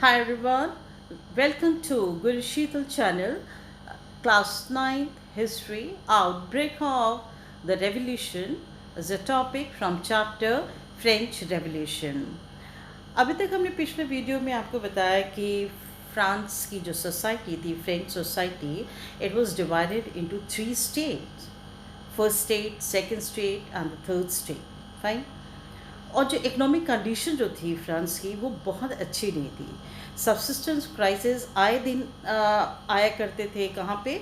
Hi everyone, welcome to Guru Sheetal channel, class 9 history, outbreak of the revolution is a topic from chapter French Revolution. अभी तक हमने पिछले video में आपको बताया कि फ्रांस की जो सोसाइटी थी, French society, it was divided into three states, first state, second state and the third state. Fine. और जो इकोनॉमिक कंडीशन जो थी फ्रांस की वो बहुत अच्छी नहीं थी. सबसिस्टेंस क्राइसिस आए दिन आया करते थे. कहाँ पे?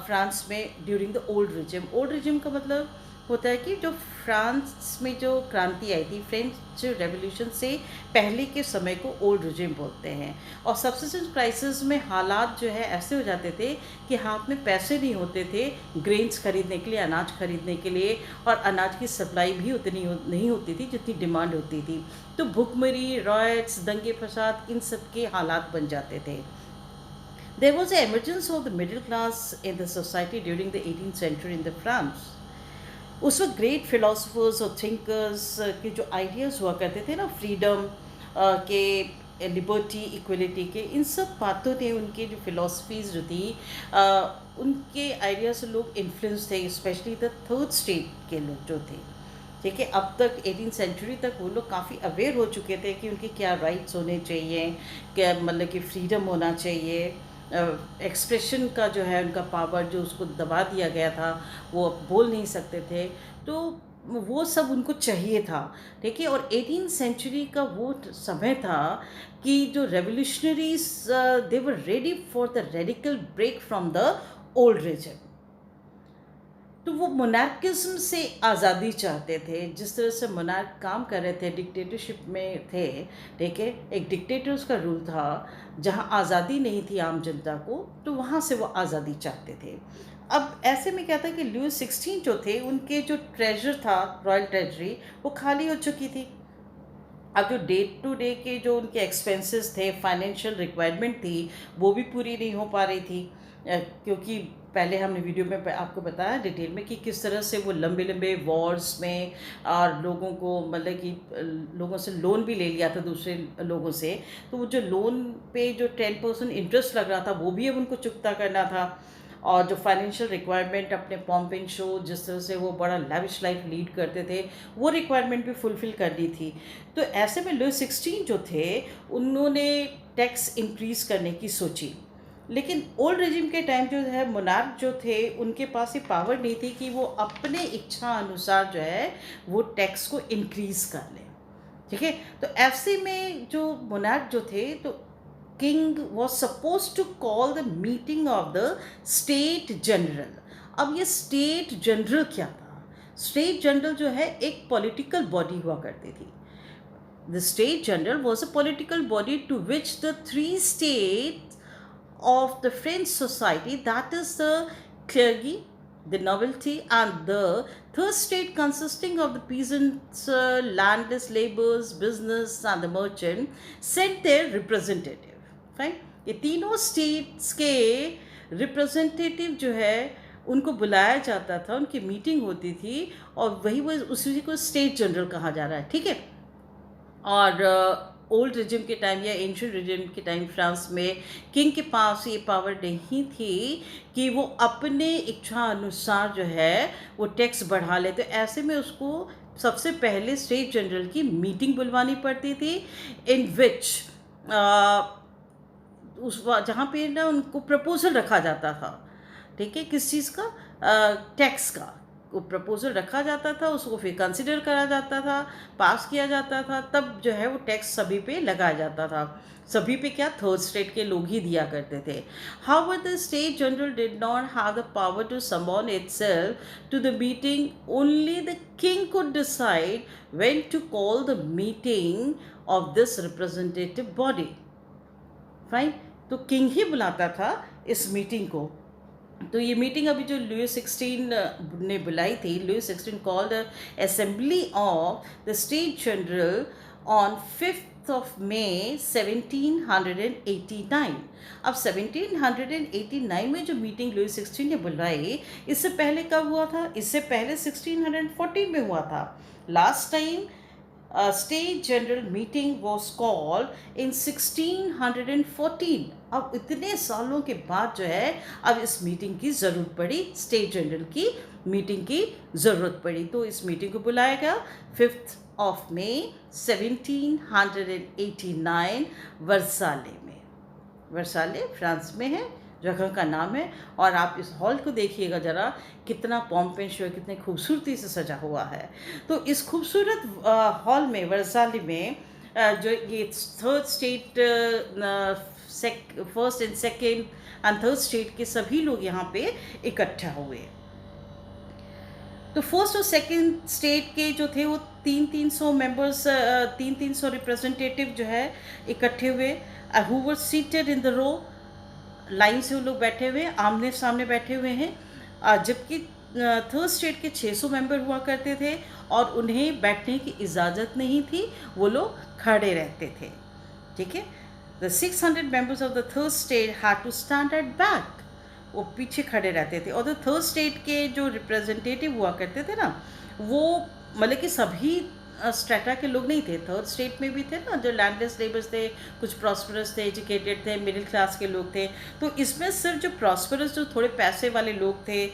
फ्रांस में ड्यूरिंग द ओल्ड रिजिम का मतलब होता है कि जो फ्रांस में जो क्रांति आई थी, फ्रेंच रेवोल्यूशन से पहले के समय को ओल्ड रिजिम बोलते हैं. और सबसिस्टेंस क्राइसिस में हालात जो है ऐसे हो जाते थे कि हाथ में पैसे नहीं होते थे ग्रेन्स खरीदने के लिए, अनाज खरीदने के लिए, और अनाज की सप्लाई भी उतनी नहीं होती थी जितनी डिमांड होती थी. तो भुखमरी, रॉयट्स, दंगे फसाद, इन सब के हालात बन जाते थे. There was an emergence of the middle class in the society during the 18th century in the France. उस वक्त ग्रेट फिलोसफर्स और थिंकर्स के जो आइडियाज़ हुआ करते थे ना, फ्रीडम के, लिबर्टी, इक्वलिटी के, इन सब बातों ने, उनके जो फिलोसफीज जो थी, उनके आइडियाज़ से लोग इन्फ्लुएंस थे, स्पेशली द थर्ड स्टेट के लोग जो थे. ठीक है, अब तक 18th सेंचुरी तक वो लोग काफ़ी अवेयर हो चुके थे कि उनके क्या राइट्स होने चाहिए, क्या मतलब कि फ्रीडम होना चाहिए, एक्सप्रेशन का जो है उनका पावर जो उसको दबा दिया गया था, वो बोल नहीं सकते थे. तो वो सब उनको चाहिए था. ठीक है, और 18th सेंचुरी का वो समय था कि जो revolutionaries, they were ready for the radical break from the old regime. तो वो मोनार्किज्म से आज़ादी चाहते थे. जिस तरह से मोनार्क काम कर रहे थे, डिक्टेटरशिप में थे. ठीक है, एक डिक्टेटर्स का रूल था जहाँ आज़ादी नहीं थी आम जनता को, तो वहाँ से वो आज़ादी चाहते थे. अब ऐसे में क्या था कि लुईस 16 जो थे, उनके जो ट्रेजर था, रॉयल ट्रेजरी, वो खाली हो चुकी थी. अब जो डे टू डे के जो उनके एक्सपेंसेस थे, फाइनेंशियल रिक्वायरमेंट थी, वो भी पूरी नहीं हो पा रही थी. क्योंकि पहले हमने वीडियो में आपको बताया डिटेल में कि किस तरह से वो लंबे लंबे वॉर्स में, और लोगों को मतलब कि लोगों से लोन भी ले लिया था दूसरे लोगों से. तो वो जो लोन पे जो 10% इंटरेस्ट लग रहा था, वो भी अब उनको चुकता करना था. और जो फाइनेंशियल रिक्वायरमेंट, अपने पॉम्प एंड शो, जिस तरह से वो बड़ा लैविश लाइफ लीड करते थे, वो रिक्वायरमेंट भी फुलफ़िल करनी थी. तो ऐसे में लुईस 16 जो थे, उन्होंने टैक्स इंक्रीज़ करने की सोची. लेकिन ओल्ड रेजिम के टाइम जो है, मोनार्क जो थे, उनके पास ये पावर नहीं थी कि वो अपने इच्छा अनुसार जो है वो टैक्स को इंक्रीज़ कर लें. ठीक है, तो ऐसे में जो मोनार्क जो थे, तो king was suppose to call the meeting of the state general. अब ये स्टेट जनरल क्या था? स्टेट जनरल जो है एक पॉलिटिकल बॉडी हुआ करती थी. The state general was a political body to which the three state of the French society, that is the clergy, the nobility, and the third state consisting of the peasants, landless laborers, business, and the merchant, sent their representative. Fine. ये तीनों states के representative जो है उनको बुलाया जाता था, उनकी मीटिंग होती थी, और वही वो उसी को स्टेट जनरल कहा जा रहा है. ठीक है. और ओल्ड रिजिम के टाइम या एंशियंट रिजिम के टाइम फ्रांस में किंग के पास ये पावर नहीं थी कि वो अपने इच्छा अनुसार जो है वो टैक्स बढ़ा ले. तो ऐसे में उसको सबसे पहले स्टेट जनरल की मीटिंग बुलवानी पड़ती थी, इन विच उस जहाँ पे ना उनको प्रपोजल रखा जाता था. ठीक है, किस चीज़ का? टैक्स का वो प्रपोजल रखा जाता था, उसको फिर कंसिडर करा जाता था, पास किया जाता था, तब जो है वो टैक्स सभी पे लगाया जाता था. सभी पे क्या? थर्ड स्टेट के लोग ही दिया करते थे. However the state general did not have the power to summon itself to the meeting. Only the king could decide when to call the meeting of this representative body. Fine. तो king ही बुलाता था इस meeting को. तो ये meeting अभी जो लुईस 16 ने बुलाई थी, Louis 16 called assembly of the state general on 5th of May 1789. अब 1789 में जो मीटिंग लुईस 16 ने बुलाई, इससे पहले कब हुआ था? इससे पहले 1614 में हुआ था. Last time state general meeting was called in 1614। अब इतने सालों के बाद जो है अब इस मीटिंग की ज़रूरत पड़ी, स्टेट जनरल की मीटिंग की ज़रूरत पड़ी। तो इस मीटिंग को बुलाया गया 5 मई 1789 वर्साले में। वर्साले फ्रांस में है, जगह का नाम है। और आप इस हॉल को देखिएगा ज़रा, कितना पॉम्पेश है, कितने खूबसूरती से सजा हुआ है। तो इस खूबसूरत हॉल में, वर्साले में, जो ये third state, first and second and third state के सभी लोग यहाँ पे इकट्ठा हुए। तो फर्स्ट और सेकंड स्टेट के जो थे वो 300 मेंबर्स, 300 रिप्रेजेंटेटिव जो है इकट्ठे हुए, who were seated in the row, line से वो लोग बैठे हुए, आमने सामने बैठे हुए हैं। जबकि थर्ड स्टेट के 600 मेंबर हुआ करते थे और उन्हें बैठने की इजाज़त नहीं थी, वो लोग खड़े रहते थे। ठीक है, the 600 members of the third state had to stand at back, वो पीछे खड़े रहते थे। और द थर्ड स्टेट के जो रिप्रेजेंटेटिव हुआ करते थे ना, वो मतलब कि सभी स्ट्रेटा के लोग नहीं थे। थर्ड स्टेट में भी थे ना, जो लैंडलेस लेबर्स थे, कुछ प्रॉस्परस थे, एजुकेटेड थे, मिडिल क्लास के लोग थे। तो इसमें सिर्फ जो प्रॉस्परस, जो थोड़े पैसे वाले लोग थे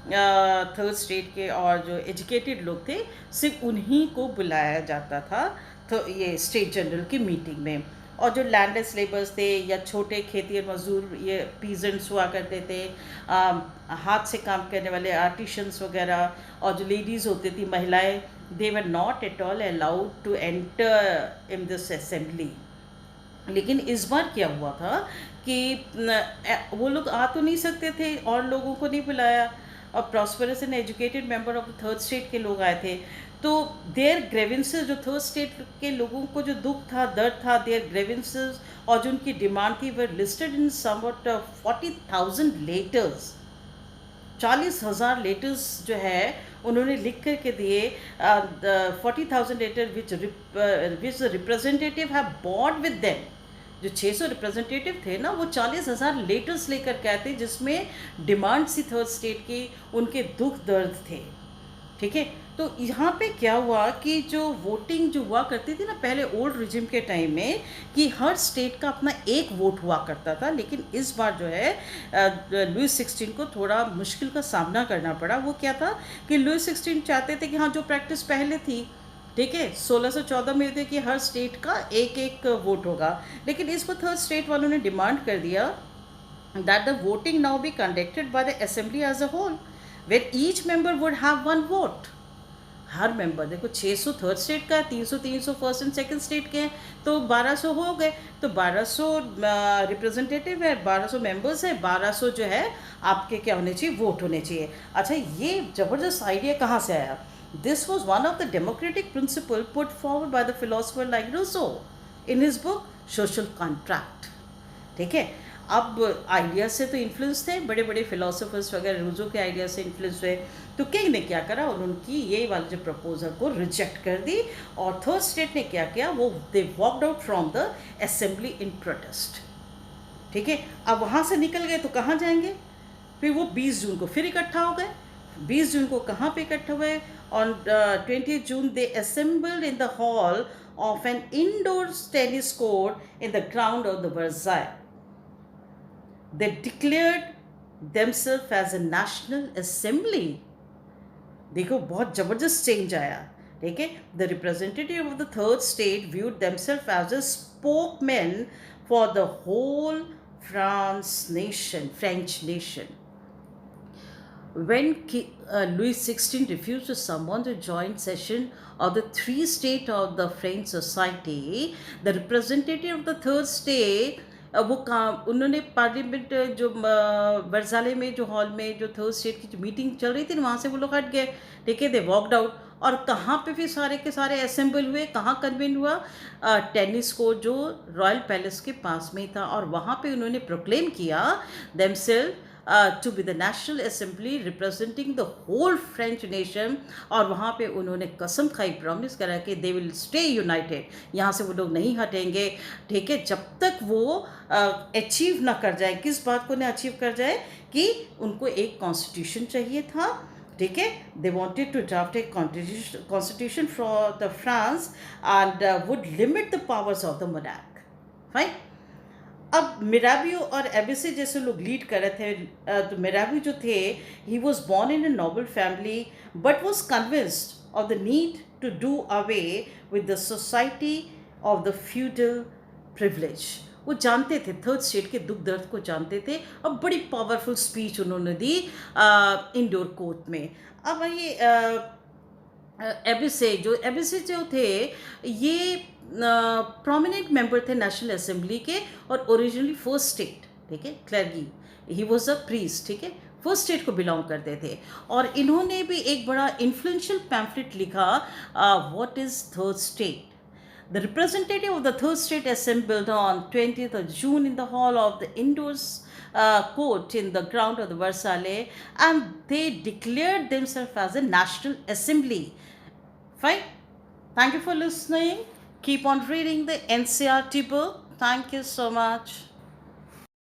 थर्ड स्टेट के, और जो एजुकेटेड लोग थे, सिर्फ उन्हीं को बुलाया जाता था तो ये स्टेट जनरल की मीटिंग में। और जो लैंडलेस लेबर्स थे या छोटे खेती मजदूर, ये पीजेंट्स हुआ करते थे, हाथ से काम करने वाले आर्टिशंस वगैरह, और जो लेडीज़ होती थी, महिलाएं, they were not at all allowed to enter in this assembly. लेकिन इस बार क्या हुआ था कि वो लोग आ तो नहीं सकते थे, और लोगों को नहीं बुलाया, और prosperous and educated member of the third state के लोग आए थे। तो देयर ग्रेवेंसेस, जो थर्ड स्टेट के लोगों को जो दुख था, दर्द था, देयर ग्रेवेंसेस और जो उनकी डिमांड थी, were listed in somewhat 40,000 letters. 40,000 letters जो है उन्होंने लिख करके दिए। 40,000 letter which representative have bought with them. जो 600 रिप्रेजेंटेटिव थे ना, वो 40,000 लेटर्स लेकर के आए थे, जिसमें डिमांड सी थर्ड स्टेट की, उनके दुख दर्द थे। ठीक है, तो यहाँ पे क्या हुआ कि जो वोटिंग जो हुआ करती थी ना पहले ओल्ड रिजिम के टाइम में, कि हर स्टेट का अपना एक वोट हुआ करता था। लेकिन इस बार जो है लुई 16 को थोड़ा मुश्किल का सामना करना पड़ा। वो क्या था कि लुई 16 चाहते थे कि हाँ, जो प्रैक्टिस पहले थी, ठीक है, 1614 में थे कि हर स्टेट का एक एक वोट होगा। लेकिन इस पर थर्ड स्टेट वालों ने डिमांड कर दिया that the voting now be conducted by the assembly as a whole, where each member would have one vote। Her member, देखो 600 थर्ड स्टेट का है, 300 फर्स्ट एंड सेकंड स्टेट के हैं, तो 1200 हो गए। तो 1200 रिप्रेजेंटेटिव है, 1200 मेंबर्स है, 1200 जो है आपके क्या होने चाहिए, वोट होने चाहिए। अच्छा, ये ज़बरदस्त आइडिया कहाँ से आया? This was one of the democratic principle put forward by the philosopher like Rousseau in his book social contract. ठीक है, अब आइडिया से तो इन्फ्लुएंस थे, बड़े बड़े फिलोसोफर्स वगैरह रूजो के आइडिया से इन्फ्लुएंस हुए। तो किंग ने क्या करा, और उनकी ये वाले जो प्रपोजल को रिजेक्ट कर दी। और थर्ड स्टेट ने क्या किया, वो they walked out from the assembly in protest. ठीक है, अब वहाँ से निकल गए तो कहाँ जाएंगे? फिर वो 20 जून को फिर इकट्ठा हो गए। 20 जून को कहाँ पे इकट्ठा हुए? On 20 June they assembled in the hall of an indoor tennis court in the ground of the Versailles. They declared themselves as a national assembly। देखो, बहुत जबरदस्त चेंज आया। ठीक है, the representative of the third state viewed themselves as a spokesman for the whole French nation। When Louis XVI refused to summon the joint session of the three states of the French society, the representative of the third state, वो काम उन्होंने parliament जो वर्साले में जो hall में जो third state की जो मीटिंग चल रही थी, वहाँ से वो लोग हट गए। ठीक है, दे वॉकड आउट। और कहाँ पे फिर सारे के सारे असेंबल हुए, कहाँ कन्वेन हुआ? टेनिस कोर्ट जो रॉयल पैलेस के पास में ही था। और वहाँ पे उन्होंने प्रोक्लेम किया themselves to be the National Assembly representing the whole French nation। और वहाँ पे उन्होंने कसम खाई, प्रॉमिस करा कि they will stay united, यहाँ से वो लोग नहीं हटेंगे। ठीक है, जब तक वो अचीव ना कर जाए, किस बात को ना अचीव कर जाए, कि उनको एक कॉन्स्टिट्यूशन चाहिए था, ठीक है. They wanted to draft a constitution for the France and would limit the powers of the monarch. Fine. अब मिराबियो और एबिसे जैसे लोग लीड कर रहे थे. तो मिराबियो जो थे, he was born in a noble family but was convinced of the need to do away with the society of the feudal privilege. वो जानते थे, थर्ड स्टेट के दुख दर्द को जानते थे. अब बड़ी पावरफुल स्पीच उन्होंने दी इंडोर कोर्ट में. अब ये एबिसे जो थे, ये प्रोमिनेंट मेंबर थे नेशनल असेंबली के, और ओरिजिनली फर्स्ट स्टेट, ठीक है, clergy, he was a priest, ठीक है, फर्स्ट स्टेट को बिलोंग करते थे. और इन्होंने भी एक बड़ा इन्फ्लुएंशियल पैम्फलेट लिखा, what is third state. The representative of the third state assembled on 20th of June in the hall of the indoors court in the ground of the Versailles, and they declared themselves as a national assembly. Fine. Thank you for listening. Keep on reading the NCERT book. Thank you so much.